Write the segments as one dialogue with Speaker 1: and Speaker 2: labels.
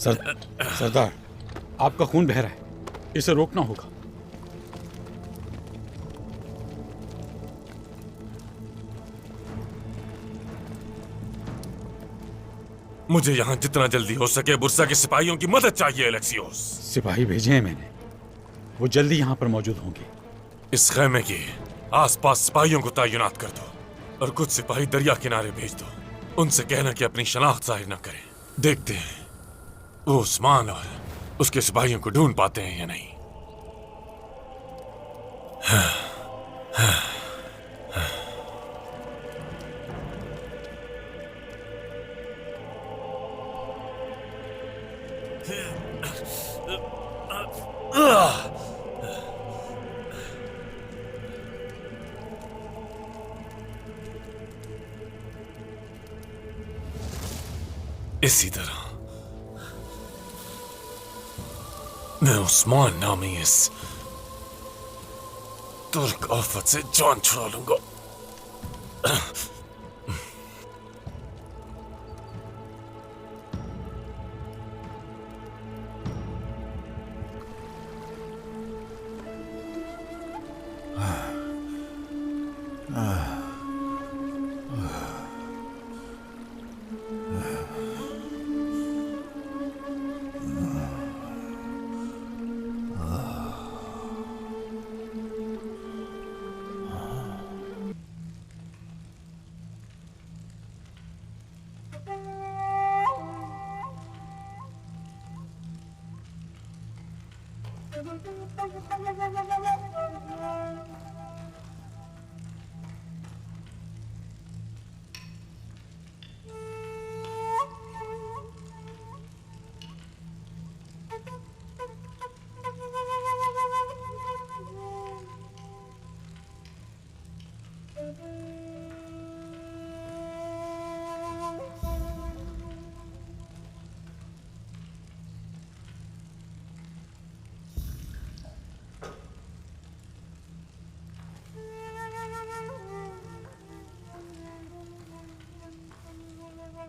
Speaker 1: सरदार, आपका खून बह रहा है, इसे रोकना होगा।
Speaker 2: मुझे यहाँ जितना जल्दी हो सके बुर्सा के सिपाहियों की मदद चाहिए एलेक्सियोस।
Speaker 1: सिपाही भेजे हैं मैंने, वो जल्दी यहाँ पर मौजूद होंगे।
Speaker 2: इस खेमे के आसपास सिपाहियों को तैनात कर दो और कुछ सिपाही दरिया किनारे भेज दो। उनसे कहना कि अपनी शनाख्त जाहिर न करें। देखते हैं वो उस्मान और उसके सिपाहियों को ढूंढ पाते हैं या नहीं। इसी तरह मैं उस्मान नामी इस तुर्क आफत से जान छुड़ा लूंगा।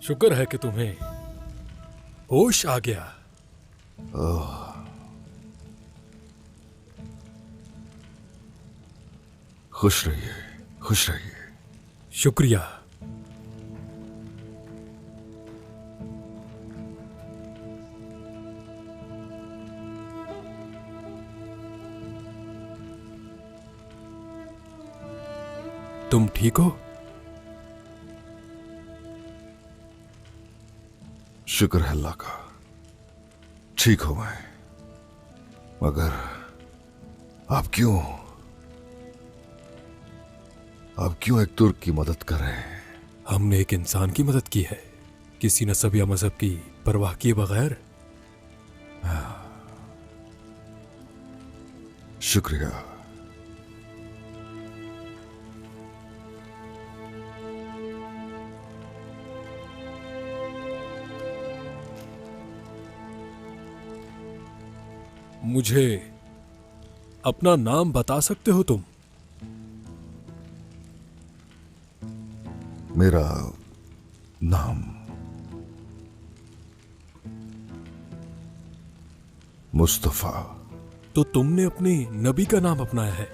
Speaker 3: शुक्र है कि तुम्हें होश आ गया।
Speaker 4: खुश रहिए, खुश रहिए।
Speaker 3: शुक्रिया। तुम ठीक हो?
Speaker 4: शुक्र है अल्लाह का, ठीक हो मैं। मगर आप क्यों एक तुर्क की मदद कर रहे हैं?
Speaker 3: हमने एक इंसान की मदद की है, किसी नस्ब या मजहब की परवाह किए बगैर।
Speaker 4: शुक्रिया।
Speaker 3: मुझे अपना नाम बता सकते हो तुम?
Speaker 4: मेरा नाम मुस्तफा।
Speaker 3: तो तुमने अपने नबी का नाम अपनाया है।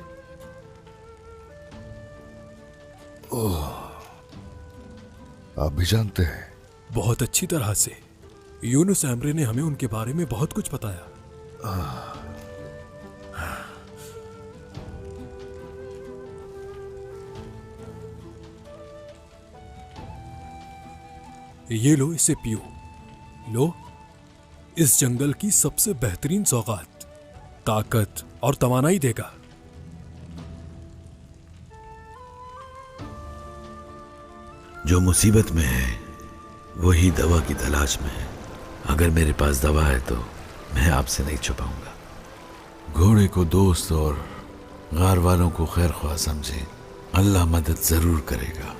Speaker 4: ओह, आप भी जानते हैं?
Speaker 3: बहुत अच्छी तरह से। यूनुस एमरे ने हमें उनके बारे में बहुत कुछ बताया। ये लो, इसे पियो। लो, इस जंगल की सबसे बेहतरीन सौगात, ताकत और तवानाई देगा।
Speaker 5: जो मुसीबत में है वही दवा की तलाश में है। अगर मेरे पास दवा है तो मैं आपसे नहीं छुपाऊंगा। घोड़े को दोस्त और गार वालों को खैर ख्वाह समझे, अल्लाह मदद जरूर करेगा।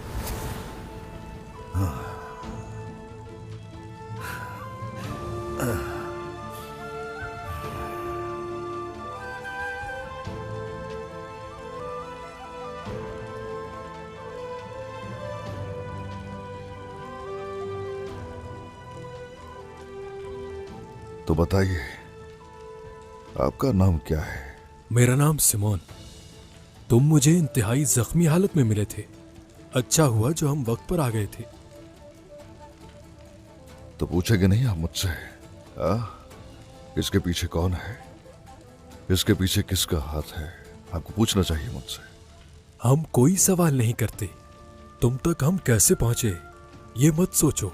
Speaker 4: तो बताइए, आपका नाम क्या है?
Speaker 3: मेरा नाम सिमोन। तुम मुझे इंतहाई जख्मी हालत में मिले थे। अच्छा हुआ जो हम वक्त पर आ गए थे।
Speaker 4: तो पूछेंगे नहीं आप मुझसे? इसके पीछे कौन है? इसके पीछे किसका हाथ है? आपको पूछना चाहिए मुझसे।
Speaker 3: हम कोई सवाल नहीं करते। तुम तक हम कैसे पहुंचे ये मत सोचो।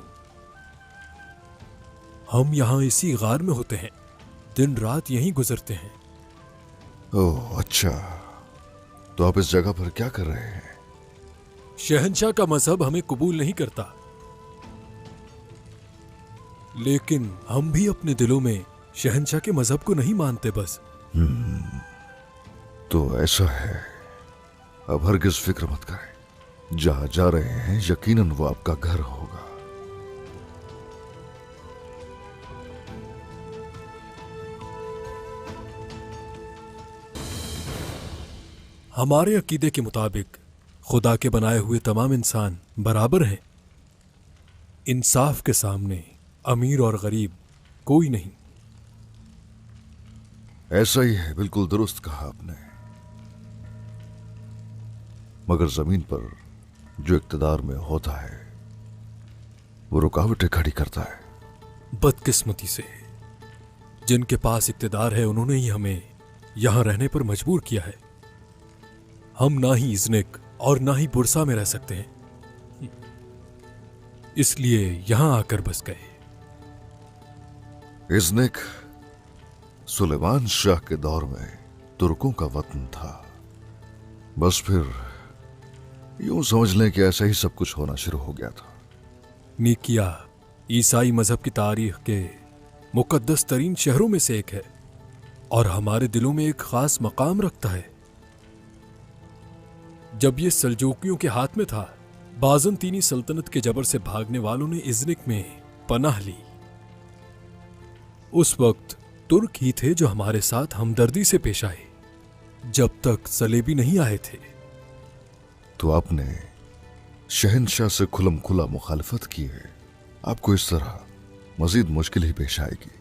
Speaker 3: हम यहां इसी गार में होते हैं, दिन रात यहीं गुजरते हैं।
Speaker 4: ओह अच्छा, तो आप इस जगह पर क्या कर रहे हैं?
Speaker 3: शहंशाह का मजहब हमें कबूल नहीं करता, लेकिन हम भी अपने दिलों में शहंशाह के मजहब को नहीं मानते बस।
Speaker 4: तो ऐसा है, अब हरगिज फिक्र मत करें। जहां जा रहे हैं यकीनन वो आपका घर होगा।
Speaker 3: हमारे अकीदे के मुताबिक खुदा के बनाए हुए तमाम इंसान बराबर हैं। इंसाफ के सामने अमीर और गरीब कोई नहीं।
Speaker 4: ऐसा ही है, बिल्कुल दुरुस्त कहा आपने। मगर जमीन पर जो इक्तदार में होता है वो रुकावटें खड़ी करता है।
Speaker 3: बदकिस्मती से जिनके पास इक्तदार है उन्होंने ही हमें यहां रहने पर मजबूर किया है। हम ना ही इज़्निक और ना ही बुरसा में रह सकते हैं, इसलिए यहां आकर बस गए।
Speaker 4: इज़्निक सुलेमान शाह के दौर में तुर्कों का वतन था। बस फिर यूं समझ लें कि ऐसा ही सब कुछ होना शुरू हो गया था।
Speaker 3: निकिया ईसाई मजहब की तारीख के मुकद्दस तरीन शहरों में से एक है और हमारे दिलों में एक खास मकाम रखता है। जब ये सल्जूकियों के हाथ में था, बाज़ंतीनी सल्तनत के जबर से भागने वालों ने इज़्निक में पनाह ली। उस वक्त तुर्क ही थे जो हमारे साथ हमदर्दी से पेश आए, जब तक सलेबी नहीं आए थे।
Speaker 4: तो आपने शहंशाह से खुलम खुला मुखालफत की है। आपको इस तरह मजीद मुश्किल ही पेश आएगी।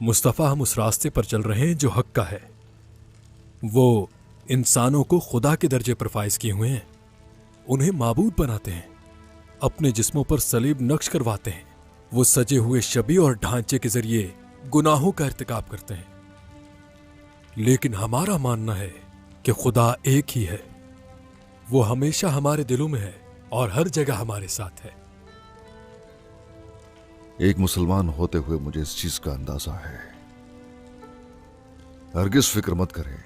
Speaker 3: मुस्तफा हम उस रास्ते पर चल रहे हैं जो हक का है। वो इंसानों को खुदा के दर्जे पर फाइज किए हुए हैं, उन्हें माबूद बनाते हैं, अपने जिस्मों पर सलीब नक्श करवाते हैं। वो सजे हुए शबी और ढांचे के जरिए गुनाहों का इर्तिकाब करते हैं। लेकिन हमारा मानना है कि खुदा एक ही है। वो हमेशा हमारे दिलों में है और हर जगह हमारे साथ है।
Speaker 4: एक मुसलमान होते हुए मुझे इस चीज का अंदाजा है। हरगिज फिक्र मत करें,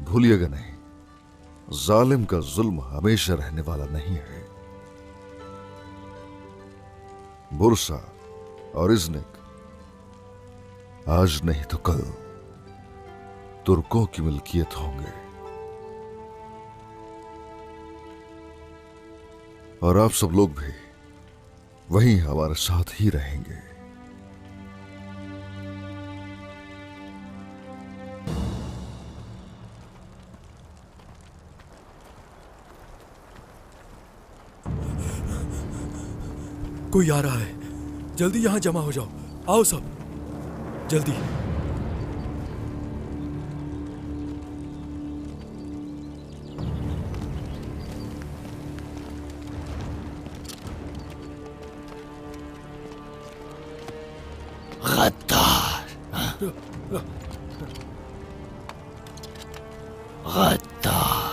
Speaker 4: भूलिएगा नहीं, जालिम का जुल्म हमेशा रहने वाला नहीं है। बुरसा और इज़्निक आज नहीं तो कल तुर्कों की मिल्कियत होंगे और आप सब लोग भी वहीं हमारे साथ ही रहेंगे।
Speaker 3: कोई आ रहा है, जल्दी यहां जमा हो जाओ। आओ सब, जल्दी।
Speaker 6: गद्दार, गद्दार।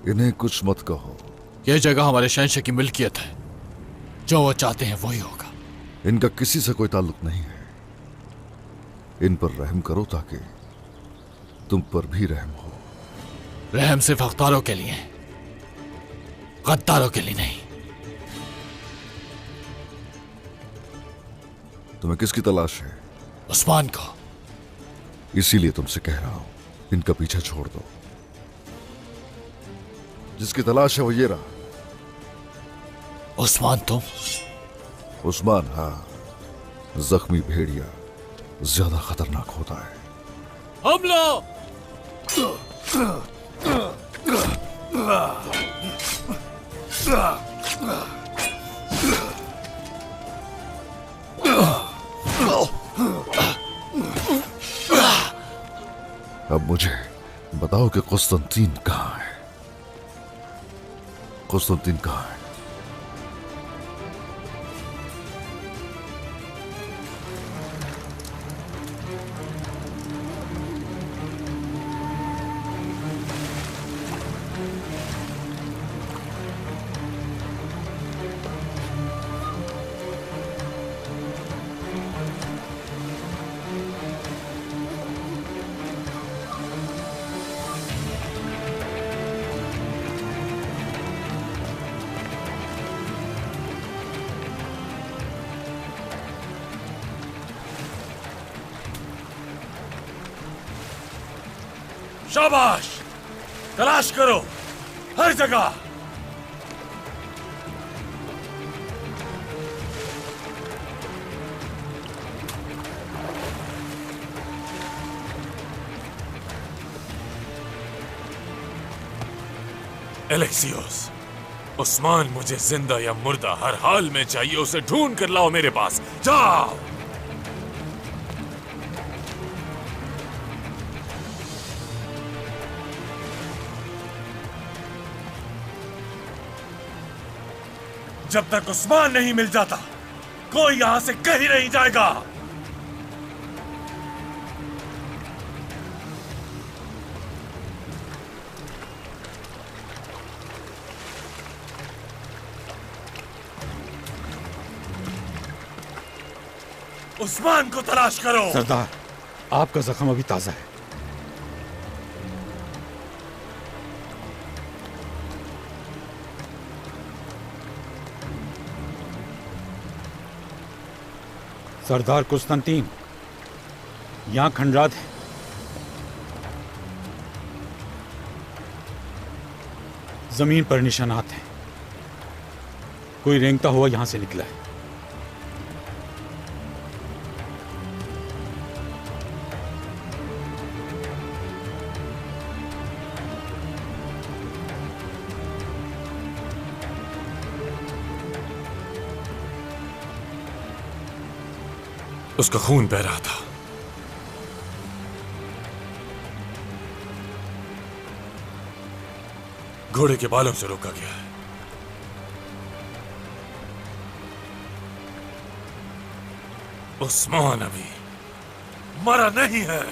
Speaker 4: इन्हें कुछ मत कहो।
Speaker 6: यह जगह हमारे शहंशाह की मिल्कियत है, जो वो चाहते हैं वही होगा।
Speaker 4: इनका किसी से कोई ताल्लुक नहीं है। इन पर रहम करो ताकि तुम पर भी रहम हो।
Speaker 6: रहम सिर्फ अख्तारों के लिए, गद्दारों के लिए नहीं।
Speaker 4: तुम्हें किसकी तलाश है?
Speaker 6: उस्मान को।
Speaker 4: इसीलिए तुमसे कह रहा हूं, इनका पीछा छोड़ दो। जिसकी तलाश है वो ये रहा।
Speaker 6: उस्मान तुम?
Speaker 4: उस्मान, हाँ। जख्मी भेड़िया ज्यादा खतरनाक होता है।
Speaker 6: हमला!
Speaker 4: अब मुझे बताओ कि कुस्तुंतीन कहाँ है? कुस्तुंतीन कहाँ है?
Speaker 2: शाबाश, तलाश करो हर जगह। एलेक्सियोस, उस्मान मुझे जिंदा या मुर्दा हर हाल में चाहिए। उसे ढूंढ कर लाओ मेरे पास। जाओ। जब तक उस्मान नहीं मिल जाता कोई यहां से कहीं नहीं जाएगा। उस्मान को तलाश करो।
Speaker 1: सरदार, आपका जख्म अभी ताजा है। सरदार कुस्तुंतीन, यहां खंडरात है। जमीन पर निशानात हैं। कोई रेंगता हुआ यहां से निकला है।
Speaker 2: उसका खून बह रहा था। घोड़े के बालों से रोका गया है। उस्मान अभी मरा नहीं है।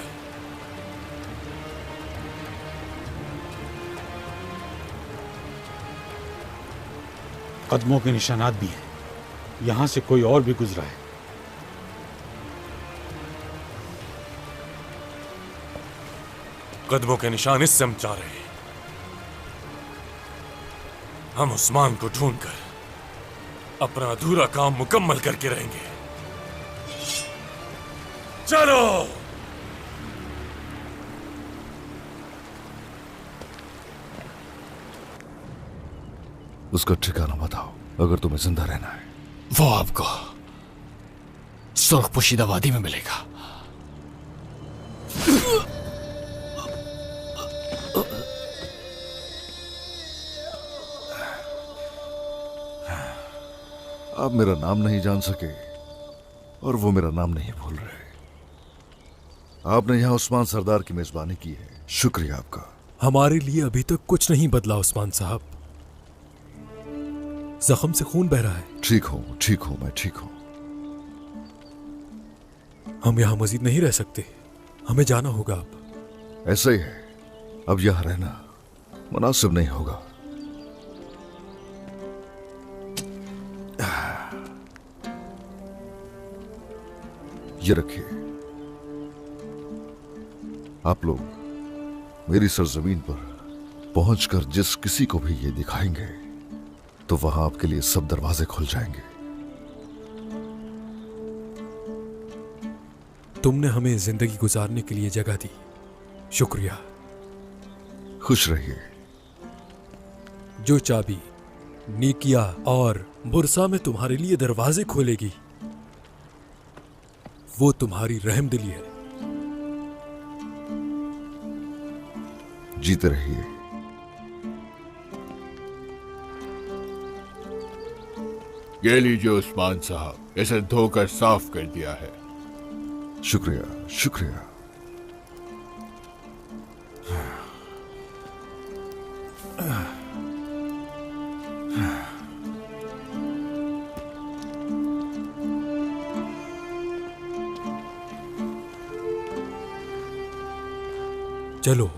Speaker 1: कदमों के निशानात भी हैं। यहां से कोई और भी गुजरा है।
Speaker 2: कदमों के निशान इस समझ जा रहे हैं। हम उस्मान को ढूंढकर अपना अधूरा काम मुकम्मल करके रहेंगे। चलो।
Speaker 4: उसका ठिकाना बताओ अगर तुम्हें जिंदा रहना है।
Speaker 6: वो आपको सुर्ख पोशीदा वादी में मिलेगा।
Speaker 4: आप मेरा नाम नहीं जान सके और वो मेरा नाम नहीं भूल रहे। आपने यहां उस्मान सरदार की मेजबानी की है, शुक्रिया आपका।
Speaker 3: हमारे लिए अभी तक कुछ नहीं बदला उस्मान साहब। जख्म से खून बह रहा है।
Speaker 4: ठीक हूं, मैं ठीक हूं।
Speaker 3: हम यहां मजीद नहीं रह सकते। हमें जाना होगा अब।
Speaker 4: ऐसा ही है। अब यहां रहना मुनासिब नहीं होगा। ये रखिए। आप लोग मेरी सरजमीन पर पहुंचकर जिस किसी को भी ये दिखाएंगे तो वहां आपके लिए सब दरवाजे खुल जाएंगे।
Speaker 3: तुमने हमें जिंदगी गुजारने के लिए जगह दी, शुक्रिया।
Speaker 4: खुश रहिए।
Speaker 3: जो चाबी नीकिया और बुरसा में तुम्हारे लिए दरवाजे खोलेगी वो तुम्हारी रहमदिली है।
Speaker 4: जीते रहिए।
Speaker 7: ये लीजिए उस्मान साहब, इसे धोकर साफ कर दिया है।
Speaker 4: शुक्रिया शुक्रिया।
Speaker 3: चलो